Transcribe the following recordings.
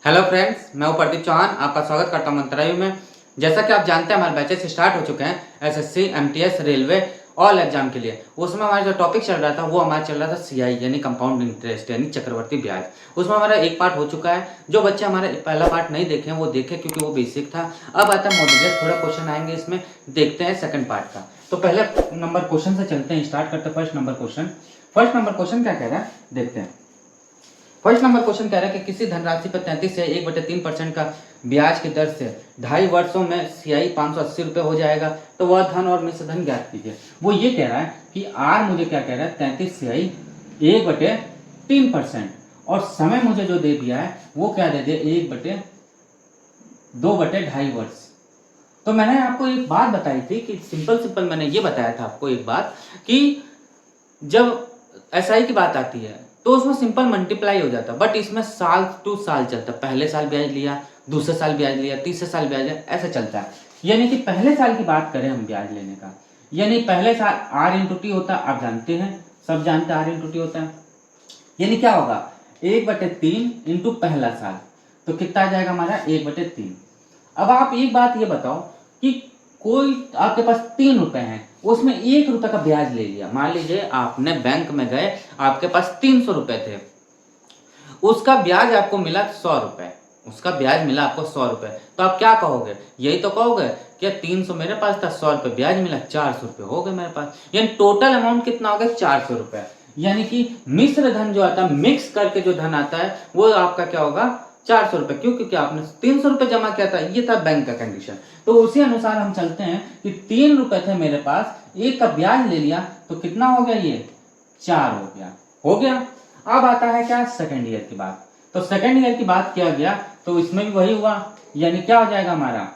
Hello friends, मैं हूं प्रदीप चौहान। आपका स्वागत करता हूं मंत्रालय में। जैसा कि आप जानते हैं, हमारे बैचेस स्टार्ट हो चुके हैं SSC, MTS, railway all exam के लिए। उसमें हमारा जो टॉपिक चल रहा था वो हमारा चल रहा था सीआई यानी कंपाउंड इंटरेस्ट यानी चक्रवर्ती ब्याज। उसमें हमारा एक पार्ट हो चुका है। जो बच्चे हमारे पहला पार्ट नहीं देखे हैं वो देखे, क्योंकि वो बेसिक था। अब आता है मॉडरेट, थोड़ा क्वेश्चन आएंगे इसमें, देखते हैं सेकंड पार्ट का। तो पहले नंबर क्वेश्चन से चलते हैं, स्टार्ट करते हैं first number question. First number question क्या कह रहा है देखते हैं। फर्स्ट नंबर क्वेश्चन कह रहा है कि किसी धनराशि पर 33 से 1/3% का ब्याज की दर से 2.5 वर्षों में सीआई 580 रुपये हो जाएगा, तो वह धन और मिश्र धन ज्ञात कीजिए। वो ये कह रहा है कि आर मुझे क्या कह रहा है, 33 सीआई 1/3%, और समय मुझे जो दे दिया है वो क्या दे दिया, 1/2/2.5 वर्ष। तो मैंने आपको एक बात बताई थी कि सिंपल मैंने ये बताया था आपको एक बात कि जब एसआई की बात आती है तो उसमें सिंपल मल्टीप्लाई हो जाता है, बट इसमें साल टू साल चलता है। पहले साल ब्याज लिया, दूसरे साल ब्याज लिया, तीसरे साल ब्याज लिया, ऐसे चलता है। यानी कि पहले साल की बात करें हम ब्याज लेने का, यानी पहले साल आर इंटू टी होता है, आप जानते हैं, सब जानते हैं आर इंटू टी होता है। यानी क्या होगा, 1/3 इंटू पहला साल, तो कितना आ जाएगा हमारा 1/3। अब आप एक बात ये बताओ कि कोई आपके पास 3 रुपए हैं, उसमें 1 रुपए का ब्याज ले लिया। मान लीजिए आपने बैंक में गए, आपके पास 300 रुपए थे, उसका ब्याज आपको मिला 100 रुपए, उसका ब्याज मिला आपको 100 रुपए, तो आप क्या कहोगे, यही तो कहोगे कि 300 मेरे पास था, 100 रुपए ब्याज मिला, 400 रुपए हो गए मेरे पास। यानी टोटल अमाउंट कितना हो गया, 400 रुपए। यानी कि मिश्र धन जो आता है, मिक्स करके जो धन आता है वो आपका क्या होगा, 400 रुपए। क्यों, क्योंकि आपने 300 रुपए जमा किया था, ये था बैंक का कंडीशन। तो उसी अनुसार हम चलते हैं कि 3 रुपए थे मेरे पास, एक का ब्याज ले लिया, तो कितना हो गया, ये 4 हो गया। हो गया। अब आता है क्या, सेकंड ईयर की बात। तो सेकंड ईयर की बात किया गया तो इसमें भी वही हुआ, यानी क्या हो जाएगा हमारा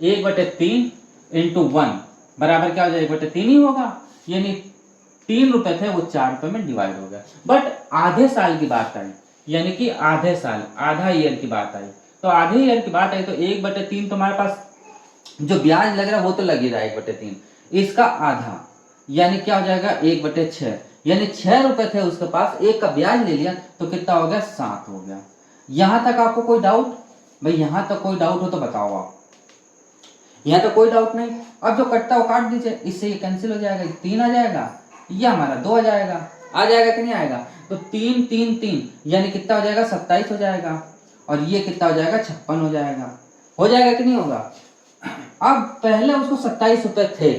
1/3 इंटू 1 बराबर क्या हो जाएगा, 1/3 ही होगा। यानी 3 रुपए थे वो 4 रुपए में डिवाइड हो गया। बट आधे साल की बात आई, यानी कि आधे साल, आधा ईयर की बात आई। तो आधे ईयर की बात आई तो 1/3 तो हमारे पास जो ब्याज लग रहा है वो तो लग ही रहा है 1/3, इसका आधा यानी क्या हो जाएगा 1/6। यानी 6 रुपए थे उसके पास, एक का ब्याज ले लिया, तो कितना हो गया, 7 हो गया। यहां तक आपको कोई डाउट, भाई यहां तक कोई डाउट हो तो बताओ आप। यहां तो कोई डाउट नहीं। अब जो कटता है वो काट दीजिए, इससे ये कैंसिल हो जाएगा, 3 आ जाएगा, ये हमारा 2 आ जाएगा कि नहीं आएगा। तो 3 3 3 यानी कितना हो जाएगा, 27 हो जाएगा, और ये कितना हो जाएगा, 56 हो जाएगा कि नहीं होगा। अब पहले उसको 27 रुपए थे,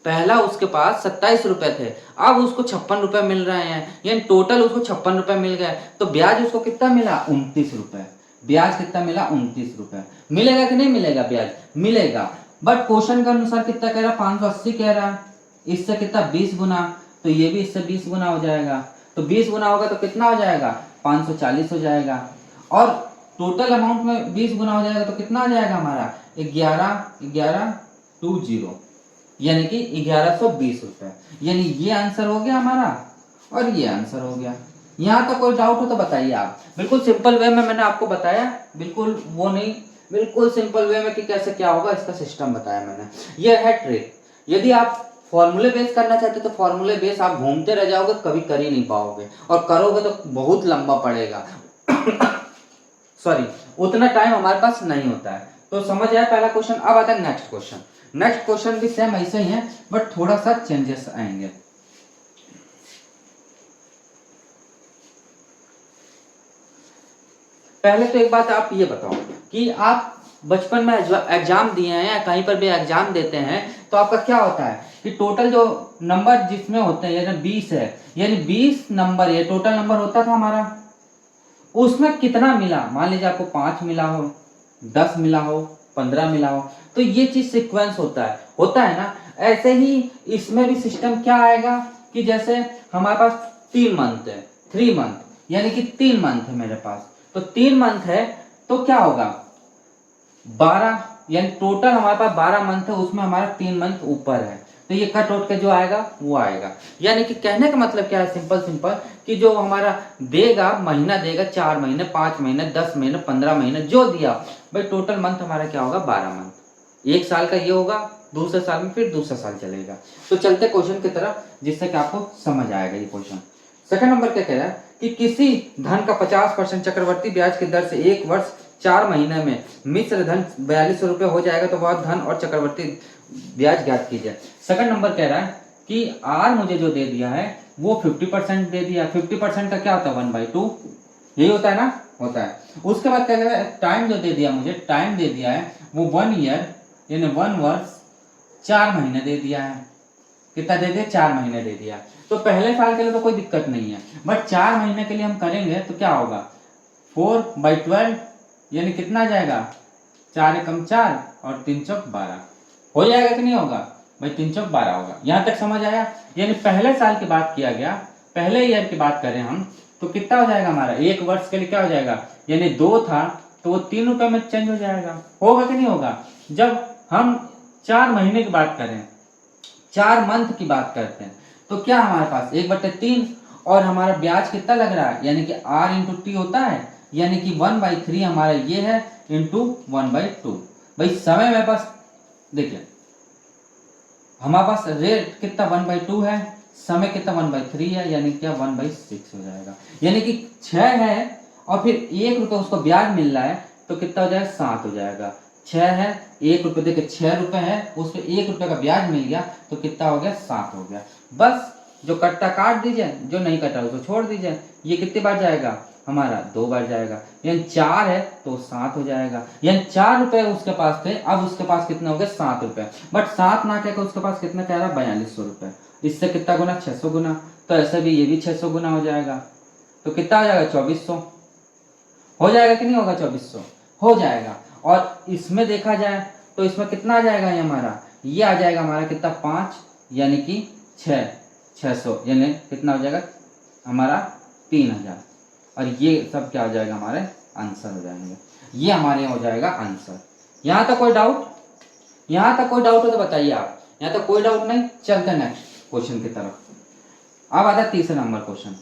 पहला उसके पास 27 रुपए थे, अब उसको 56 रुपए मिल रहे हैं, यानी टोटल उसको 56 रुपए मिल गए। तो ब्याज उसको कितना मिला, 29 रुपए। ब्याज कितना मिला, 29 रुपए। मिलेगा कि नहीं मिलेगा, ब्याज मिलेगा। बट क्वेश्चन के अनुसार कितना कह रहा है, 580 कह रहा है, इससे कितना 20 गुना, तो ये भी इससे 20 गुना हो जाएगा। तो 20 गुना होगा तो कितना हो जाएगा, 540 हो जाएगा। और टोटल अमाउंट में 20 गुना हो जाएगा तो कितना आ जाएगा हमारा, 11,11,20, यानी कि 1120 रुपए। यानी ये आंसर हो गया हमारा, और ये आंसर हो गया। यहाँ तो कोई डाउट हो तो बताइए आप। बिल्कुल सिंपल वे में मैंने आपको बताया, बिल्कुल वो नहीं, बिल्कुल सिंपल वे में कि कैसे क्या होगा इसका सिस्टम बताया मैंने। ये है ट्रिक। यदि आप फॉर्मूले बेस करना चाहते तो फॉर्मूले बेस आप घूमते रह जाओगे, कभी कर ही नहीं पाओगे, और करोगे तो बहुत लंबा पड़ेगा। सॉरी, उतना टाइम हमारे पास नहीं होता है। तो समझ आया पहला क्वेश्चन। अब आता है नेक्स्ट क्वेश्चन। नेक्स्ट क्वेश्चन भी सेम ऐसे ही है, बट थोड़ा सा चेंजेस आएंगे। पहले तो एक बात आप ये बताओ कि आप बचपन में एग्जाम दिए हैं या कहीं पर भी एग्जाम देते हैं तो आपका क्या होता है कि टोटल जो नंबर जिसमें होते हैं, यानी 20 है, यानी 20 नंबर ये टोटल नंबर होता था हमारा, उसमें कितना मिला। मान लीजिए आपको 5 मिला हो, 10 मिला हो, 15 मिला हो, तो ये चीज सीक्वेंस होता है ना। ऐसे ही इसमें भी सिस्टम क्या आएगा कि जैसे हमारे पास 3 मंथ है, 3 मंथ, यानी कि 3 मंथ है मेरे पास, तो 3 मंथ है, तो क्या होगा 12, यानी टोटल हमारे पास 12 मंथ है, उसमें हमारा 3 मंथ ऊपर है, तो ये कट आउट के जो आएगा वो आएगा। यानी कि कहने का मतलब क्या है, सिंपल कि जो हमारा देगा, महीना देगा 4 महीने, 5 महीने, 10 महीने, 15 महीने जो दिया, भाई टोटल मंथ हमारा क्या होगा, 12 मंथ। एक साल का ये होगा, दूसरे साल में फिर दूसरा साल चलेगा। तो चलते क्वेश्चन की तरफ, जिससे कि आपको समझ आएगा ये क्वेश्चन। सेकंड नंबर क्या कह रहा है कि किसी धन का 50% चक्रवर्ती ब्याज की दर से 1 वर्ष 4 महीने में मिश्र धन 4200 रुपये हो जाएगा, तो वह धन और चक्रवर्ती ब्याज ज्ञात कीजिए। सेकंड नंबर कह रहा है कि आर मुझे जो दे दिया है वो 50% दे दिया। 50% का क्या होता है 1/2, यही होता है ना, होता है। उसके बाद क्या कह रहा है, टाइम जो दे दिया मुझे, टाइम दे दिया है वो 1 ईयर यानी 1 वर्ष 4 महीने दे दिया है। कितना दे दिया, 4 महीने दे दिया। तो पहले साल के लिए तो कोई दिक्कत नहीं है, बट 4 महीने के लिए हम करेंगे तो क्या होगा, 4/12 यानी कितना आ जाएगा, 4 एकम 4 और 3 चौक 12 हो जाएगा कि नहीं होगा भाई, 3 चौक 12 होगा। यहाँ तक समझ आया। यानी पहले साल की बात किया गया, पहले ईयर की बात करें हम तो कितना हो जाएगा हमारा, 1 वर्ष के लिए क्या हो जाएगा, यानी 2 था तो वो 3 रुपए में चेंज हो जाएगा, होगा कि नहीं होगा। जब हम 4 महीने की बात करें, 4 मंथ की बात करते हैं, तो क्या हमारे पास 1/3 और हमारा ब्याज कितना लग रहा है, यानी कि R इंटू टी होता है, यानी कि 1/3 हमारा ये है इंटू 1/2। भाई समय मेरे पास देखिए, हमारे पास रेट कितना 1/2 है, समय कितना 1/3 है, यानी क्या 1/6 हो जाएगा। यानी कि 6 है और फिर 1 रुपये उसको ब्याज मिल रहा है, तो कितना हो जाएगा, 7 हो जाएगा। 6 है, 1 रुपये देखिए 6 रुपये है, उस पर 1 रुपये का ब्याज मिल गया, तो कितना हो गया, 7 हो गया। बस जो कट्टा काट दीजिए, जो नहीं कटा उसको छोड़ दीजिए। ये कितनी बार जाएगा हमारा, 2 बार जाएगा, यानी 4 है तो 7 हो जाएगा। यानी 4 रुपए उसके पास थे, अब उसके पास कितने हो गए, 7 रुपए। बट 7 ना कहकर उसके पास कितना कह रहा है, 4200 रुपए। इससे कितना गुना, 600 गुना। तो ऐसे भी ये भी 600 गुना हो जाएगा, तो कितना हो जाएगा, 2400 हो जाएगा कि नहीं होगा, 2400 हो जाएगा। और इसमें देखा जाए तो इसमें कितना आ जाएगा, ये हमारा ये आ जाएगा हमारा कितना, 5 यानी कि 600 यानी कितना हो जाएगा हमारा 3000। और ये सब क्या हो जाएगा, हमारे आंसर हो जाएंगे। ये हमारे हो जाएगा आंसर। यहाँ तक कोई डाउट, यहाँ तक कोई डाउट हो तो बताइए आप। यहाँ तक कोई डाउट नहीं, चलते नेक्स्ट क्वेश्चन की तरफ। अब आता है तीसरा नंबर क्वेश्चन।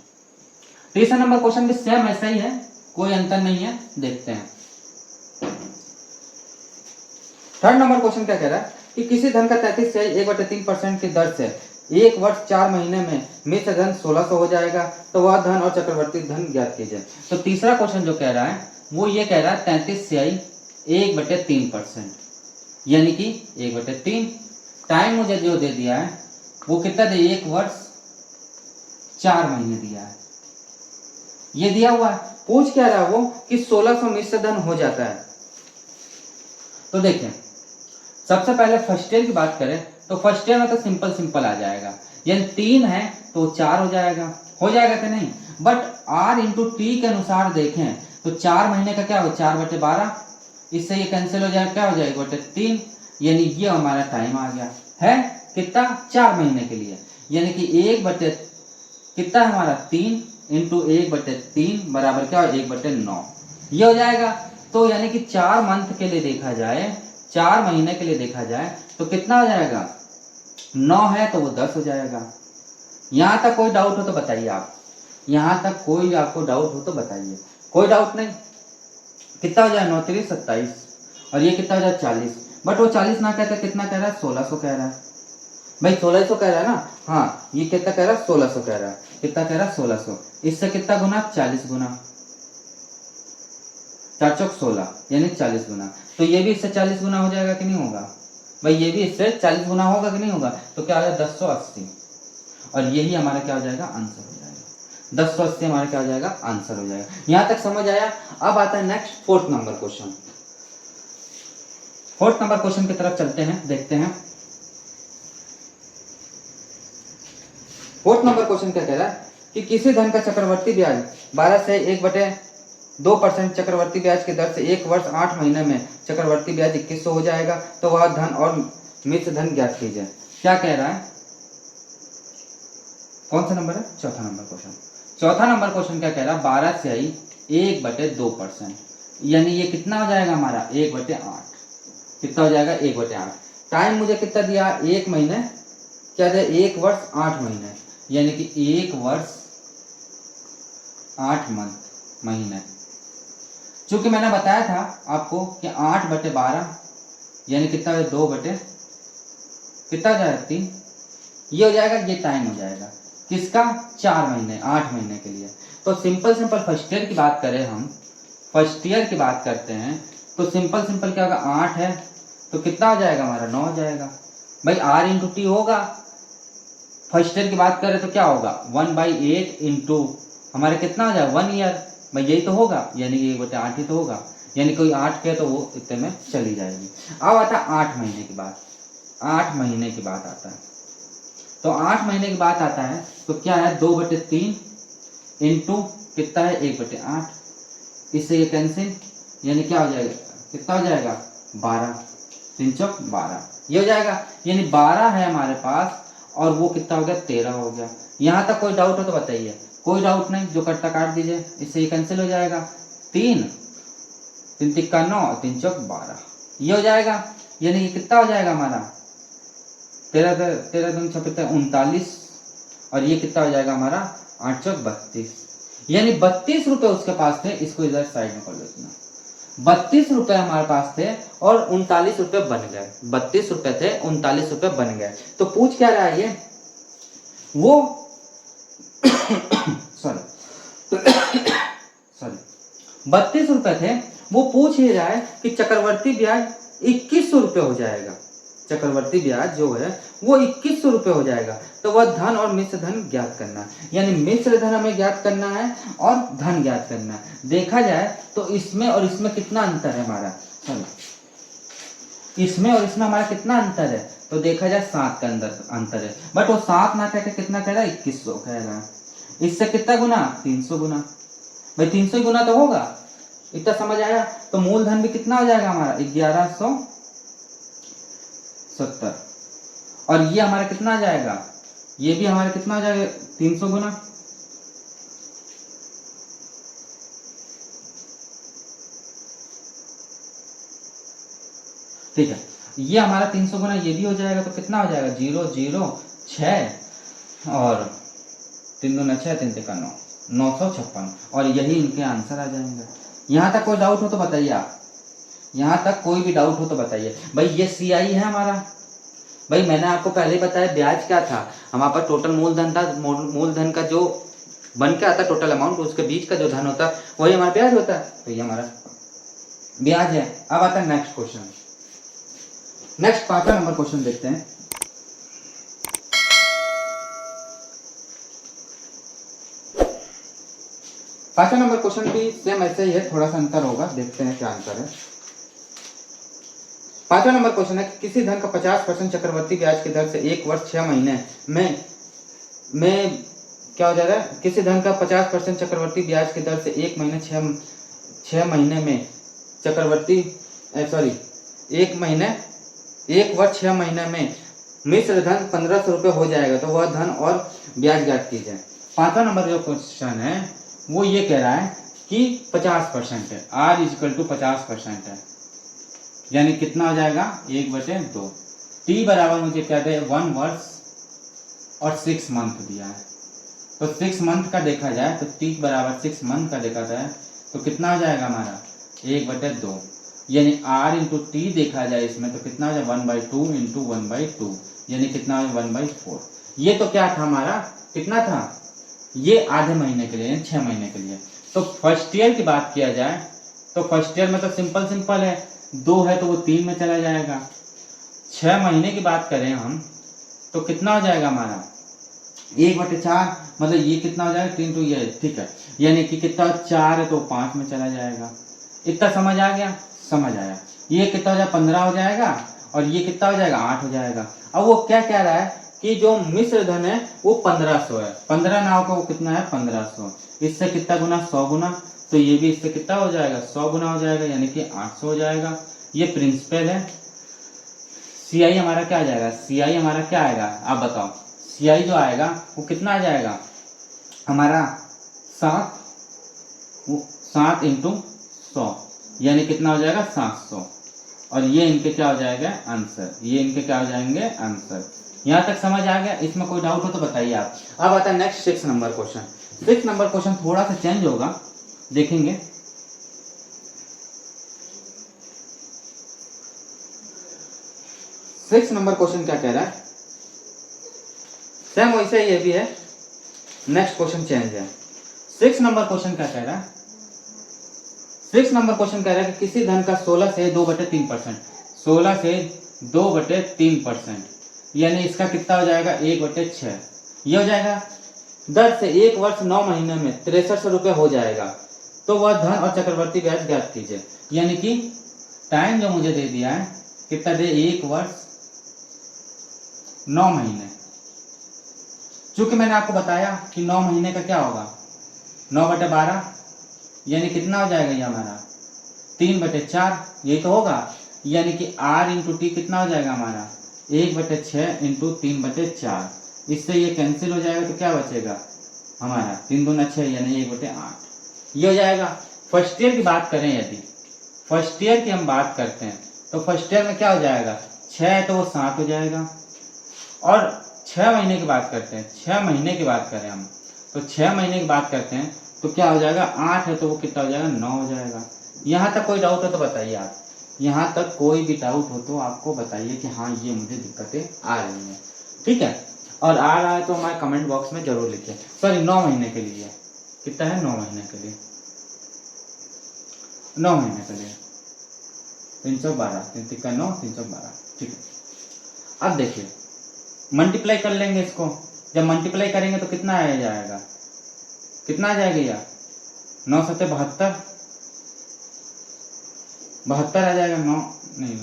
तीसरा नंबर क्वेश्चन भी सेम ऐसा ही है, कोई अंतर नहीं है, देखते हैं। थर्ड नंबर क्वेश्चन क्या कह रहा है कि किसी धन का 33 से 1/3% की दर से 1 वर्ष 4 महीने में मिश्र धन 1600 हो जाएगा, तो वह धन और चक्रवर्ती धन ज्ञात कीजिए। तो तीसरा क्वेश्चन जो कह रहा है वो ये कह रहा है 33 से 1/3%, यानी कि 1/3। टाइम मुझे जो दे दिया है वो कितना दे, 1 वर्ष 4 महीने दिया है, ये दिया हुआ है। पूछ क्या रहा है वो कि 1600 मिश्र धन हो जाता है। तो देखिए, सबसे पहले फर्स्ट ईयर की बात करें तो फर्स्ट ईयर में तो सिंपल आ जाएगा, यानी 3 है तो 4 हो जाएगा कि नहीं। बट R इंटू टी के अनुसार देखें तो 4 महीने का क्या हो, 4/12, इससे ये कैंसिल हो जाएगा, क्या हो जाएगा 1/3, यानी ये हमारा टाइम आ गया है कितना, 4 महीने के लिए। यानी कि 1 कितना है हमारा 3 इंटू 1/3 बराबर क्या हो, 1/9, ये हो जाएगा। तो यानी कि 4 मंथ के लिए देखा जाए, 4 महीने के लिए देखा जाए तो कितना हो जाएगा, 9 है तो वो 10 हो जाएगा। यहाँ तक कोई डाउट हो तो बताइए आप, यहाँ तक कोई आपको डाउट हो तो बताइए। कोई डाउट नहीं, कितना हो जाए 9 3 27 और ये कितना हो जाए 40। बट वो 40 ना कहता, कितना कह रहा है, 1600 कह रहा है भाई, 1600 कह रहा है ना। हाँ, ये कितना कह रहा है, 1600 कह रहा है। कितना कह रहा है, 1600। इससे कितना गुना, 40 गुना, 4 चौक 16 यानी 40 गुना। तो ये भी इससे 40 गुना हो जाएगा कि नहीं होगा भाई, ये भी इससे 40 गुना होगा कि नहीं होगा। तो क्या हो जाएगा 1080, और यही हमारा क्या हो जाएगा, आंसर हो जाएगा। 1080 हमारा क्या हो जाएगा, आंसर हो जाएगा। यहाँ तक समझ आया। अब आता है next fourth number question. Fourth number question की तरफ चलते हैं, देखते हैं। फोर्थ नंबर क्वेश्चन क्या कह रहा है कि किसी धन का चक्रवर्ती ब्याज 12 से 1/2% चक्रवर्ती ब्याज की दर से 1 वर्ष 8 महीने में चक्रवर्ती ब्याज 2100 हो जाएगा, तो वह धन और मिश्र धन ज्ञात कीजिए। क्या कह रहा है, कौन सा नंबर है, चौथा नंबर क्वेश्चन। चौथा नंबर क्वेश्चन क्या कह रहा है, 12 से 1/2%, यानी ये कितना हो जाएगा हमारा, 1/8। कितना हो जाएगा, 1/8। टाइम मुझे कितना दिया, 1 महीने, क्या दिया, 1 वर्ष 8 महीने, यानी कि 1 वर्ष 8 महीने। चूंकि मैंने बताया था आपको कि 8/12 यानी कितना है, 2 कितना हो जाएगा, 3, ये हो जाएगा, ये टाइम हो जाएगा किसका, 4 महीने 8 महीने के लिए। तो सिंपल फर्स्ट ईयर की बात करें हम, फर्स्ट ईयर की बात करते हैं तो सिंपल सिंपल क्या होगा, 8 है तो कितना हो जाएगा हमारा, 9 हो जाएगा भाई। R इंटू टी होगा। फर्स्ट ईयर की बात करें तो क्या होगा, 1/8 इंटू हमारे कितना हो जाएगा 1 ईयर भाई, यही तो होगा, यानी कि 1/8 ही तो होगा, यानी कोई 8 के तो वो इतने में चली जाएगी। अब आता है 8 महीने की बात, 8 महीने की बात आता है। तो 8 महीने की बात आता है तो क्या है, 2/3 इंटू कितना है 1/8, इससे ये कैंसिल, यानी क्या हो जाएगा, कितना हो जाएगा 12, 3 चौक 12, ये हो जाएगा। यानी 12 है हमारे पास और वो कितना हो गया 13 हो गया। यहाँ तक कोई डाउट हो तो बताइए। कोई डाउट नहीं, जो कट्टा काट दीजिए, इससे ये कैंसिल हो जाएगा। 3 3 तिक्का 9, 3 चौक 12, ये हो जाएगा। यानी कि कितना हो जाएगा हमारा 13 दूनी 39, और ये कितना हो जाएगा हमारा 8 चौक 32, यानी 32 रुपए उसके पास थे। इसको इधर साइड में कर लेना, 32 रुपए हमारे पास थे और 39 रुपए बन गए। 32 रुपए थे, 39 रुपए बन गए। तो पूछ क्या रहा है ये, वो सॉरी 32 रुपए थे, वो पूछ ही रहा है कि चक्रवर्ती ब्याज 2100 रुपए हो जाएगा। चक्रवर्ती ब्याज जो है वो 2100 रुपए हो जाएगा। तो वह धन और मिश्र धन ज्ञात करना है, यानी मिश्र धन हमें ज्ञात करना है और धन ज्ञात करना है। देखा जाए तो इसमें और इसमें कितना अंतर है हमारा, इसमें और इसमें हमारा कितना अंतर है, तो देखा जाए 7 का अंतर है। बट वो 7 ना कहकर कितना कह रहा है, 2100 कह रहा है। इससे कितना गुना, 300 गुना भाई, 300 गुना तो होगा, इतना समझ आया। तो मूलधन भी कितना हो जाएगा हमारा 1170, और ये हमारा कितना आ जाएगा, ये भी हमारा कितना हो जाएगा 300 गुना। ठीक है, ये हमारा 300 गुना ये भी हो जाएगा, तो कितना हो जाएगा 0 0 6 और 3 दूना 6, 3 तिक्का 9, 956, और यही इनके आंसर आ जाएंगे। यहाँ तक कोई डाउट हो तो बताइए आप, यहाँ तक कोई भी डाउट हो तो बताइए। भाई ये CI है हमारा। भाई मैंने आपको पहले ही बताया ब्याज क्या था, हमारे पास टोटल मूलधन था, मूलधन का जो बन के आता टोटल अमाउंट, उसके बीच का जो धन होता है वही हमारा ब्याज होता है। तो ये हमारा ब्याज है। अब आता है नेक्स्ट क्वेश्चन। नेक्स्ट 5वां नंबर क्वेश्चन देखते हैं। पांचवा नंबर क्वेश्चन भी सेम ऐसे ही है, थोड़ा सा अंतर होगा, देखते हैं क्या आंसर है। 5वां नंबर क्वेश्चन है कि किसी धन का 50% चक्रवर्ती ब्याज की दर से 1 वर्ष 6 महीने में क्या हो जाएगा, किसी धन का 50% चक्रवर्ती ब्याज की दर से 1 महीने 6 महीने में चक्रवर्ती 1 वर्ष 6 महीने में मिश्र धन 1500 रुपये हो जाएगा। तो वह धन और ब्याज ज्ञात कीजिए। 5वां नंबर जो क्वेश्चन है वो ये कह रहा है कि 50% है, R = 50% है, यानी कितना हो जाएगा 1/2। T बराबर मुझे क्या दे, 1 वर्ष और 6 मंथ दिया है। तो 6 मंथ का देखा जाए तो T बराबर 6 मंथ का देखा जाए तो कितना हो जाएगा हमारा 1/2, यानी R इंटू T देखा जाए इसमें तो कितना हो जाए 1/2 इंटू 1/2, यानी कितना हो 1/4। ये तो क्या था हमारा, कितना था, ये आधे महीने के लिए, यानी 6 महीने के लिए। तो फर्स्ट ईयर की बात किया जाए तो फर्स्ट ईयर में तो सिंपल है, 2 है तो वो 3 में चला जाएगा। 6 महीने की बात करें हम तो कितना हो जाएगा हमारा 1/4, मतलब ये कितना हो जाएगा 3 तो ये, ठीक है, यानी कि कितना 4 है तो 5 में चला जाएगा। इतना समझ आ गया, समझ आया। ये कितना हो जाएगा 15 हो जाएगा, और ये कितना हो जाएगा 8 हो जाएगा। अब वो क्या कह रहा है कि जो मिश्र धन है वो 1500 है, 15 नाव का वो कितना है 1500, इससे कितना गुना 100 गुना, तो ये भी इससे कितना हो जाएगा 100 गुना हो जाएगा, यानी कि 800 हो जाएगा। ये प्रिंसिपल है। CI हमारा क्या आ जाएगा, CI हमारा क्या आएगा आप बताओ, CI जो आएगा वो कितना आ जाएगा हमारा 7 इंटू 100, यानी कितना हो जाएगा 700, और ये इनके क्या हो जाएगा आंसर, ये इनके क्या हो जाएंगे आंसर। यहाँ तक समझ आ गया, इसमें कोई डाउट हो तो बताइए आप। अब आता है next 6 number question. 6 number question थोड़ा सा चेंज होगा, देखेंगे। 6 नंबर क्वेश्चन क्या कह रहा है, सेम वैसे ही ये भी है, नेक्स्ट क्वेश्चन चेंज है। 6 नंबर क्वेश्चन क्या कह रहा है, 6 नंबर क्वेश्चन कह रहा है कि किसी धन का 16 से 2/3%, 16 से 2/3%, यानी इसका कितना हो जाएगा 1/6। ये हो जाएगा दर से 1 वर्ष 9 महीने में 6300 रुपये हो जाएगा। तो वह धन और चक्रवर्ती ब्याज ज्ञात कीजिए। यानी कि टाइम जो मुझे दे दिया है कितना दे, 1 वर्ष 9 महीने। चूंकि मैंने आपको बताया कि 9 महीने का क्या होगा 9/12, यानी कितना हो जाएगा ये हमारा 3/4, यही तो होगा। यानी कि R इंटू टी कितना हो जाएगा हमारा 1/6 इंटू 3/4। इससे ये कैंसिल हो जाएगा तो क्या बचेगा हमारा 3 दूना 6, यानी 1/8 ये हो जाएगा। फर्स्ट ईयर की बात करें, यदि फर्स्ट ईयर की हम बात करते हैं तो फर्स्ट ईयर में क्या हो जाएगा 6 है तो वो 7 हो जाएगा। और 6 महीने की बात करते हैं, 6 महीने की बात करें हम तो 6 महीने की बात करते हैं तो क्या हो जाएगा 8 है तो वो कितना हो जाएगा 9 हो जाएगा। यहाँ तक कोई डाउट हो तो बताइए आप, यहाँ तक कोई भी डाउट हो तो आपको बताइए कि हाँ ये मुझे दिक्कतें आ रही हैं, ठीक है। और आ रहा है तो हमारे कमेंट बॉक्स में जरूर लिखिए। सॉरी 9 महीने के लिए कितना है, 9 महीने के लिए 9 महीने के लिए 312, 3 9 312, ठीक है। अब देखिए मल्टीप्लाई कर लेंगे इसको, जब मल्टीप्लाई करेंगे तो कितना आ जाएगा, कितना आ जाएगा यार 9 7 72, 72 आ जाएगा, 9 नहीं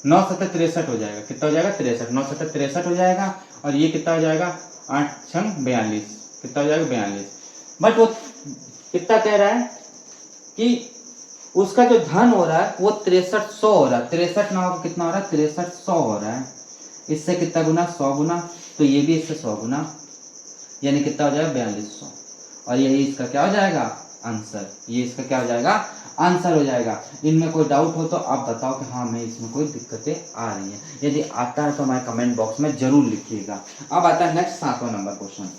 9 7 63 हो जाएगा। कितना हो जाएगा 63, 9 7 63 हो जाएगा। और ये कितना हो जाएगा 8 6 42, कितना हो जाएगा 42। बट वो कितना कह रहा है कि उसका जो धन हो रहा है वो 6300 हो रहा है, 63 ना हो कितना हो रहा है 6300 हो रहा है। इससे कितना गुना 100 गुना, तो ये भी इससे 100 गुना, यानी कितना हो जाएगा 4200। और यही इसका क्या हो जाएगा आंसर, ये इसका क्या हो जाएगा आंसर हो जाएगा। इनमें कोई डाउट हो तो आप बताओ कि हाँ मैं इसमें कोई दिक्कतें आ रही हैं। यदि आता है तो हमारे कमेंट बॉक्स में जरूर लिखिएगा। अब आता है नेक्स्ट 7वां नंबर क्वेश्चन।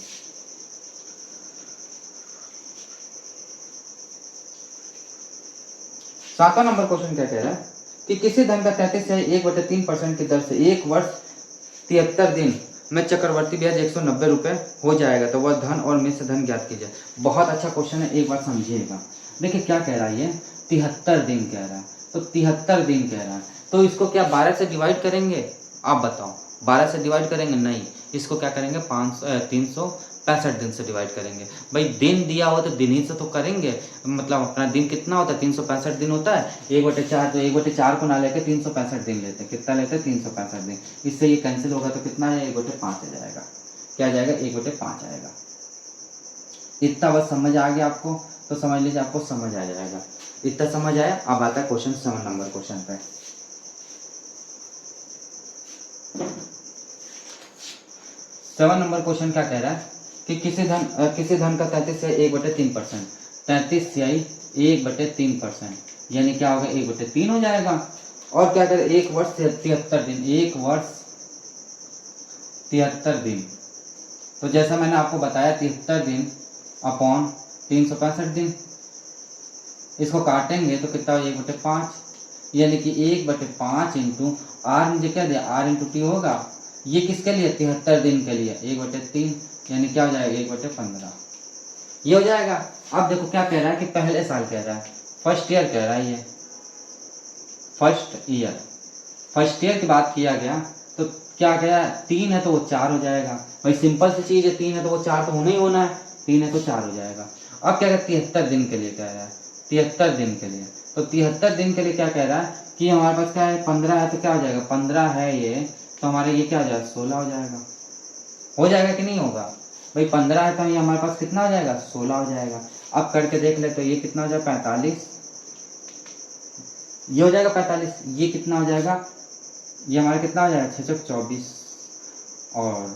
7वां नंबर क्वेश्चन क्या कह रहा है कि किसी धन का 33 से 1/3% की दर से 1 वर्ष 73 दिन में चक्रवर्ती ब्याज 190 रुपये हो जाएगा, तो वह धन और मिश्र धन ज्ञात कीजिए। बहुत अच्छा क्वेश्चन है, एक बार समझिएगा। देखिए क्या कह रहा है ये 73 दिन कह रहा है, तो 73 दिन कह रहा है तो इसको क्या 12 से डिवाइड करेंगे, आप बताओ 12 से डिवाइड करेंगे, नहीं इसको क्या करेंगे 365 दिन से डिवाइड करेंगे। भाई दिन दिया हो तो दिन ही से तो करेंगे, मतलब अपना दिन कितना होता है 365 दिन होता है, 1/4 तो 1/4 को ना लेके 365 दिन लेते हैं। कितना लेते हैं 365 दिन। इससे ये कैंसिल होगा तो कितना है 1/5 आ जाएगा। क्या आ जाएगा 1/5 आएगा। इतना बस समझ आ गया आपको तो समझ लीजिए आपको समझ आ जाएगा। इतना समझ आया। अब आता है क्वेश्चन 7 नंबर क्वेश्चन पे। 7 नंबर क्वेश्चन क्या कह रहा है कि किसी धन का 33 से 1/3%, 33 से 1/3%, यानी क्या होगा 1/3 हो जाएगा। और क्या करें 1 वर्ष 73 दिन, 1 वर्ष 73 दिन, तो जैसा मैंने आपको बताया 73 दिन अपॉन 365 दिन, इसको काटेंगे तो कितना हो 1/5, यानी कि 1/5 इंटू आर, मुझे क्या दिया आर इंटू टी होगा। ये किसके लिए 73 दिन के लिए 1/3, यानी क्या हो जाएगा 1/15 ये हो जाएगा। अब देखो क्या कह रहा है कि पहले साल कह रहा है, फर्स्ट ईयर कह रहा है, ये फर्स्ट ईयर की बात किया गया तो क्या कह रहा है 3 है तो वो 4 हो जाएगा। भाई सिंपल सी चीज है, 3 है तो वो 4 तो होना ही होना है, 3 है तो 4 हो जाएगा। अब क्या कहते 73 दिन के लिए कह रहा है, 73 दिन के लिए, तो 73 दिन के लिए क्या कह रहा है कि हमारे पास क्या है 15 है तो क्या हो जाएगा 15 है ये, तो हमारे ये क्या हो जाएगा 16 हो जाएगा। हो जाएगा कि नहीं होगा भाई 15 है तो ये हमारे पास कितना हो जाएगा 16 हो जाएगा। अब करके देख ले तो ये कितना हो जाएगा 45, ये हो जाएगा 45, ये कितना हो जाएगा ये हमारा कितना हो जाएगा 6 चौक 24 और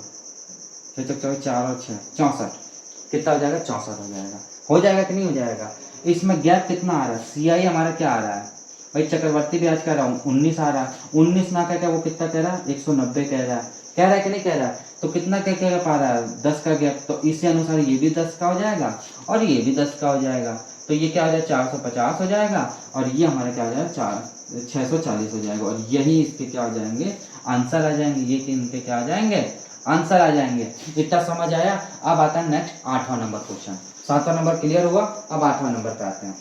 6 चौक 24 4 और 6 64, कितना हो जाएगा 64 हो जाएगा। हो जाएगा कि नहीं हो जाएगा। इसमें गैप कितना आ रहा है, सीआई हमारा क्या आ रहा है भाई चक्रवर्ती ब्याज कह रहा हूँ 19 आ रहा है, 19 ना कह वो कितना कह रहा है 190 कह रहा है कि नहीं कह रहा है, तो कितना कह पा रहा है 10 का गैप, तो इसी अनुसार ये भी 10 का हो जाएगा और ये भी 10 का हो जाएगा, तो ये क्या हो जाएगा 450 हो जाएगा और ये हमारा क्या हो जाएगा 640 हो जाएगा। और यही इसके क्या हो जाएंगे आंसर आ जाएंगे, ये कि इनके क्या आ जाएंगे आंसर आ जाएंगे। इतना समझ आया। अब आता है नेक्स्ट 8वां नंबर क्वेश्चन। 7वां नंबर क्लियर हुआ, अब 8वां नंबर पे आते हैं।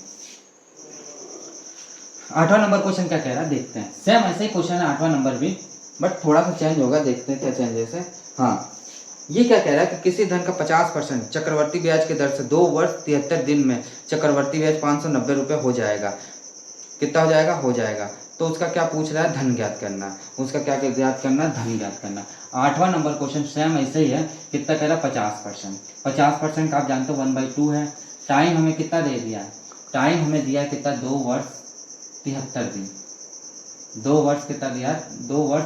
8वां नंबर क्वेश्चन क्या कह रहा है देखते हैं। सेम ऐसे ही क्वेश्चन है 8वां नंबर भी, बट थोड़ा सा चेंज होगा, देखते हैं क्या चेंजेस है। हाँ, ये क्या कह रहा है कि किसी धन का 50% चक्रवर्ती ब्याज की दर से 2 वर्ष 73 दिन में चक्रवर्ती ब्याज 590 रुपये हो जाएगा। कितना हो जाएगा? हो जाएगा। तो उसका क्या पूछ रहा है? धन ज्ञात करना। उसका क्या ज्ञात करना? धन ज्ञात करना। 8वां नंबर क्वेश्चन सेम ऐसे ही है। कितना कह रहा है? 50%। 50% का आप जानते हो 1/2 है। टाइम हमें कितना दे दिया है? टाइम हमें दिया है कितना? 2 वर्ष 73 दिन। 2 वर्ष कितना दिया? 2 वर्ष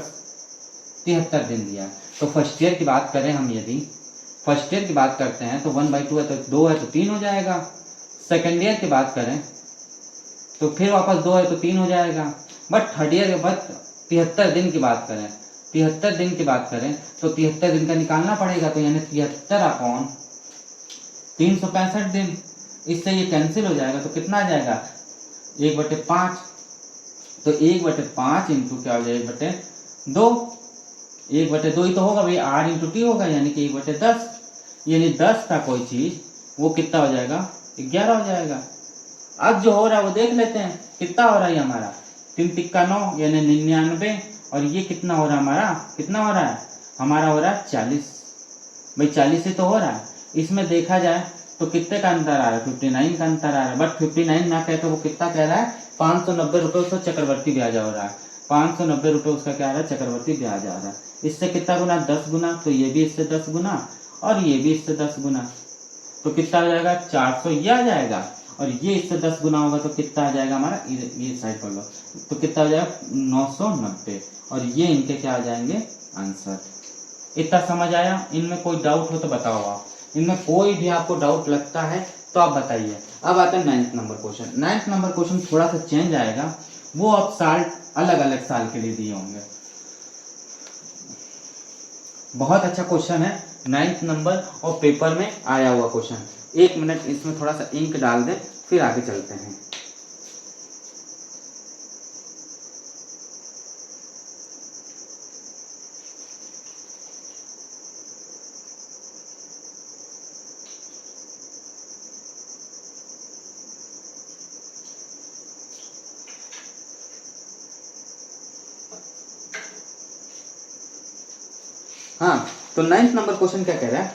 73 दिन दिया। तो फर्स्ट ईयर की बात करें हम, यदि फर्स्ट ईयर की बात करते हैं तो 1/2 है तो 2 है तो 3 हो जाएगा। सेकेंड ईयर की बात करें तो फिर वापस 2 है तो 3 हो जाएगा। बट थर्ड ईयर के बाद 73 दिन की बात करें, 73 दिन की बात करें तो 73 दिन का निकालना पड़ेगा। तो यानी 73/365 दिन। इससे ये कैंसिल हो जाएगा तो कितना आ जाएगा? 1/5। तो 1/5 इंटू क्या हो जाएगा? 1/2। 1/2 ही तो होगा भाई, R इंटू टी होगा, यानी कि 1/10। यानी 10 का कोई चीज वो कितना हो जाएगा? 11 हो जाएगा। अब जो हो रहा है वो देख लेते हैं कितना हो रहा है। हमारा 3 तिक्का 9 यानी 99। और ये कितना हो रहा है हमारा? कितना हो रहा है हमारा? हो रहा है 40। भाई 40 ही तो हो रहा है। इसमें देखा जाए तो कितने का अंतर आ रहा है? 59 का अंतर आ रहा है। बट 59 ना कह तो वो कितना कह रहा है? 590 रुपये उसका चक्रवर्ती ब्याज हो रहा है। 590 रुपये उसका क्या आ रहा है? चक्रवर्ती ब्याज आ रहा है। इससे कितना गुना? 10 गुना। तो ये भी इससे 10 गुना और ये भी इससे 10 गुना। तो कितना हो जाएगा? 400 ये आ जाएगा। और ये इससे 10 गुना होगा तो कितना आ जाएगा हमारा? ये साइड कर लो तो कितना हो जाएगा? 990। और ये इनके क्या आ जाएंगे? आंसर। इतना समझ आया? इनमें कोई डाउट हो तो बताओ आप। इनमें कोई भी आपको डाउट लगता है तो आप बताइए। अब आता है 9th number question. 9th number question थोड़ा सा चेंज आएगा, वो अब साल अलग अलग साल के लिए दिए होंगे। बहुत अच्छा क्वेश्चन है 9th नंबर और पेपर में आया हुआ क्वेश्चन। 1 मिनट इसमें थोड़ा सा इंक डाल दें फिर आगे चलते हैं। हाँ, तो 9th नंबर क्वेश्चन क्या कह रहा है?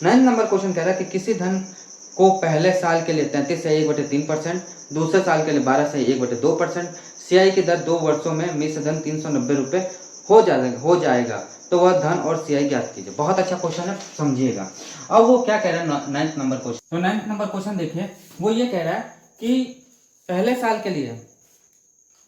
9th नंबर क्वेश्चन कह रहा है कि किसी धन को पहले साल के लिए 33 से 1/3%, दूसरे साल के लिए 12 से 1/2%, सियाई की दर 2 वर्षों में मिश्र धन 390 रुपये हो जाएगा तो वह धन और सियाई ज्ञात कीजिए। बहुत अच्छा क्वेश्चन है, समझिएगा। अब वो क्या कह रहा है 9th नंबर क्वेश्चन? तो 9th नंबर क्वेश्चन देखिए, वो ये कह रहा है कि पहले साल के लिए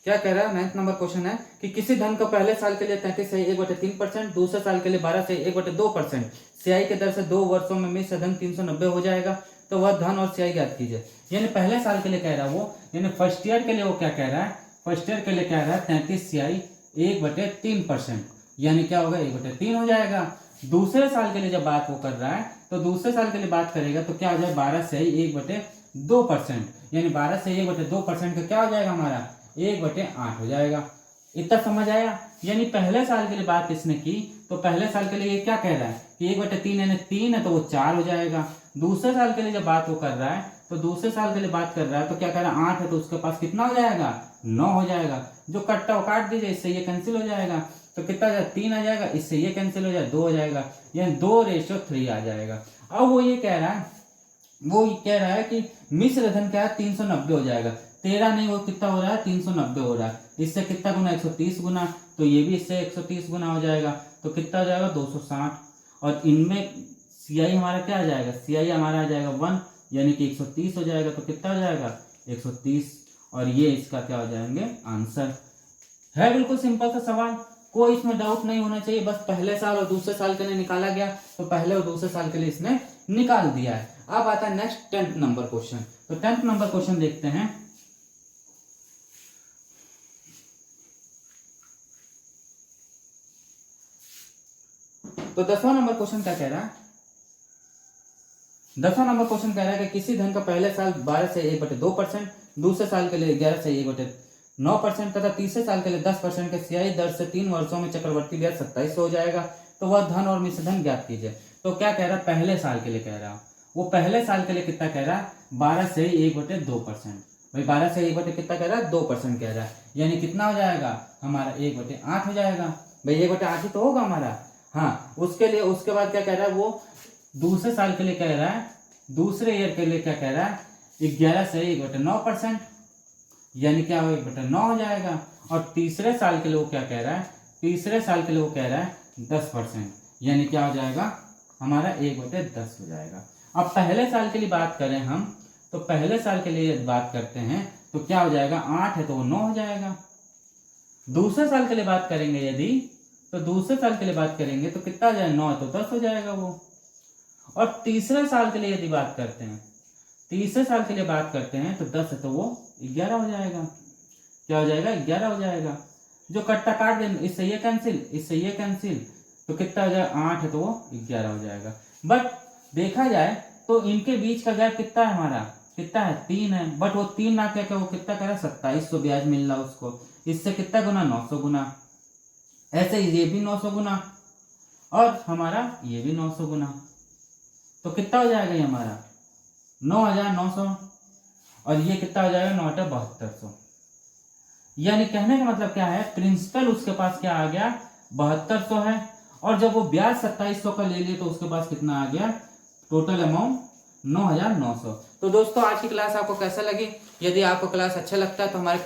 क्या कह रहा है? 9th नंबर क्वेश्चन है कि किसी धन को पहले साल के लिए 33 से 1/3%, दूसरे साल के लिए 12 से 1/2%, सियाई के दर से 2 वर्षों में मिश्र धन 390 हो जाएगा तो वह धन और सियाई ज्ञात कीजिए। यानी पहले साल के लिए कह रहा है वो, यानी फर्स्ट ईयर के लिए वो क्या कह रहा है? फर्स्ट ईयर के लिए कह रहा है 33 सियाई 1/3%, यानी क्या होगा? 1/3 हो जाएगा। दूसरे साल के लिए जब बात वो कर रहा है तो दूसरे साल के लिए बात करेगा तो क्या हो जाए? 12 सियाई 1/2%, यानी 12 से 1/2% का क्या हो जाएगा हमारा? 1/8 हो जाएगा। इतना समझ आया? यानी पहले साल के लिए बात इसने की तो पहले साल के लिए ये क्या कह रहा है कि 1/3 यानी 3 है तो वो 4 हो जाएगा। दूसरे साल के लिए जब बात वो कर रहा है तो दूसरे साल के लिए बात कर रहा है तो क्या कह रहा है? 8 है तो उसके पास कितना हो जाएगा? 9 हो जाएगा। जो कट्टा वो काट दीजिए, इससे ये कैंसिल हो जाएगा तो कितना आ जाएगा? 3 आ जाएगा। इससे ये कैंसिल हो जाएगा, 2 हो जाएगा, यानी 2:3 आ जाएगा। अब वो ये कह रहा है कि मिश्र धन क्या है? 390 हो जाएगा। 13 नहीं, वो कितना हो रहा है? 390 हो रहा है। इससे कितना गुना? 130 गुना। तो ये भी इससे 130 गुना हो जाएगा तो कितना हो जाएगा? 260। और इनमें सियाई हमारा क्या आ जाएगा? सियाई हमारा आ जाएगा 1, यानी कि 130 हो जाएगा। तो कितना हो जाएगा? 130। और ये इसका क्या हो जाएंगे? आंसर है। बिल्कुल सिंपल सा सवाल, कोई इसमें डाउट नहीं होना चाहिए। बस पहले साल और दूसरे साल के लिए निकाला गया तो पहले और दूसरे साल के लिए इसने निकाल दिया है। अब आता है नेक्स्ट 10th नंबर क्वेश्चन। तो 10th नंबर क्वेश्चन देखते हैं। तो 10वां नंबर क्वेश्चन क्या कह रहा है? 10वां नंबर क्वेश्चन कह रहा है कि किसी धन का पहले साल 12 से 1/2%, दूसरे साल के लिए 11 से 1/9% तथा तीसरे साल के लिए 10% के सियाई दर से 3 वर्षों में चक्रवर्ती ब्याज 27 हो जाएगा तो वह धन और मिश्र धन ज्ञात कीजिए। तो क्या कह रहा है? पहले साल के लिए कह रहा है वो। पहले साल के लिए कितना कह रहा है? 12 से 1/2%। भाई 12 से 1/8 कितना कह रहा है, 2% कह रहा है, यानी कितना हो जाएगा हमारा 1/8 हो जाएगा। भाई 1/8 ही तो होगा हमारा। हाँ, उसके लिए उसके बाद क्या कह रहा है वो, दूसरे साल के लिए कह रहा है, दूसरे ईयर के लिए क्या कह रहा है, 11 से 1/9%, यानी क्या हो 1/9 हो जाएगा। और तीसरे साल के लिए वो क्या कह रहा है, तीसरे साल के लिए वो कह रहा है 10%, यानी क्या हो जाएगा हमारा 1/10 हो जाएगा। अब पहले साल के लिए बात करें हम, तो पहले साल के लिए बात करते हैं तो क्या हो जाएगा, 8 है तो वो 9 हो जाएगा। दूसरे साल के लिए बात करेंगे यदि, तो दूसरे साल के लिए बात करेंगे तो कितना हो जाएगा, 9 तो 10 हो जाएगा वो। और तीसरे साल के लिए यदि बात करते हैं, तीसरे साल के लिए बात करते हैं तो 10 है तो वो 11 हो जाएगा। क्या हो जाएगा, 11 हो जाएगा। जो कट्टा काट दें, इससे ये कैंसिल, इससे ये कैंसिल, तो कितना हो जाएगा, 8 है तो वो 11 हो जाएगा। बट देखा जाए तो इनके बीच का गैप कितना है हमारा, कितना है, 3 है। बट वो 3 ना क्या वो कितना कह रहा है, 2700 ब्याज मिल रहा उसको। इससे कितना गुना, 900 गुना। ऐसे ही ये भी 900 गुना और हमारा ये भी 900 गुना, तो कितना हो जाएगा ये हमारा 9,900, और ये कितना हो जाएगा 9,7200। यानी कहने का मतलब क्या है, प्रिंसिपल उसके पास क्या आ गया, 7200 है, और जब वो ब्याज 2700 का ले लिए तो उसके पास कितना आ गया, टोटल अमाउंट 9,900। तो दोस्तों आज की क्लास आपको कैसा लगी, यदि आपको क्लास अच्छा लगता है तो हमारे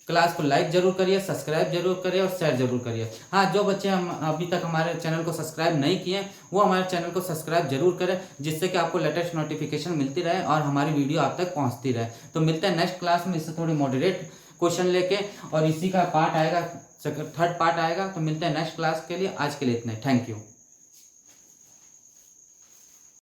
क्लास को लाइक जरूर करिए, सब्सक्राइब जरूर करिए और शेयर जरूर करिए। हाँ, जो बच्चे हम अभी तक हमारे चैनल को सब्सक्राइब नहीं किए वो हमारे चैनल को सब्सक्राइब जरूर करें, जिससे कि आपको लेटेस्ट नोटिफिकेशन मिलती रहे और हमारी वीडियो आप तक पहुंचती रहे। तो मिलते हैं नेक्स्ट क्लास में, इससे थोड़ी मॉडरेट क्वेश्चन लेके, और इसी का पार्ट आएगा, थर्ड पार्ट आएगा। तो मिलते हैं नेक्स्ट क्लास के लिए, आज के लिए इतना ही, थैंक यू।